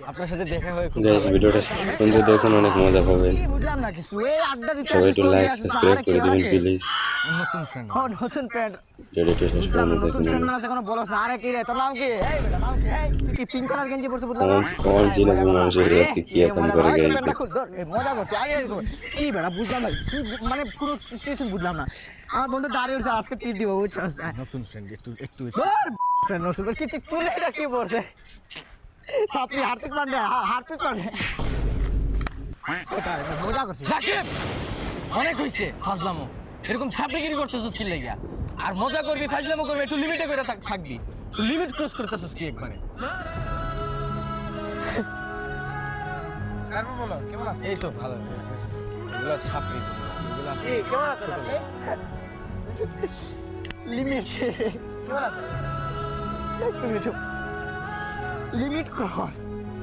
আপনার সাথে দেখা হয়ে খুব গাইস ভিডিওটা শেষ পর্যন্ত দেখুন, অনেক মজা পাবেন। বুঝলাম না কিছু এই আড্ডা দিতে সবাই একটু লাইক সাবস্ক্রাইব করে দিবেন প্লিজ। নতুন ফ্রেন্ড নতুন ফ্রেন্ড ভিডিওটা শেষ বুঝলাম পর্যন্ত নতুন দেখুন। ফ্রেন্ড মানে আছে কোনো বলস না। আরে কি রে তোর নাম কি? এই বেটা নাম কি? এই তুই কি পিঙ্ক কালার গেঞ্জি পরছিস বুঝলাম না। কমন চিনা মানুষের সাথে কি এখন করে গাইস। মজা করছে আরে কি বেটা বুঝলাম না তুই মানে পুরো সিচুয়েশন বুঝলাম না। আমার বন্ধু দাঁড়িয়ে আছে আজকে ট্রিট দিব বুঝছস। নতুন ফ্রেন্ড একটু তোর ফ্রেন্ড নতুন কি তুই চুলে এটা কি পড়ছে? ছাপড়ি হার্দিক পান্ডে হার্দিক পান্ডে মজা করছিস। রাকিব অনেক হইছে ফাজলামো, এরকম ছাপড়িগিরি করতেছিস কি লাগা? আর মজা করবি ফাজলামো করবি একটু লিমিটে করে থাকবি, লিমিট ক্রস করতেছিস কি একবারে। তারপর বলো কেমন আছিস? এই তো ভালো, এগুলো ছাপড়ি, এগুলো আসলে এই কেমন আছিস আপনি? লিমিট কেমন আছিস? Limit cross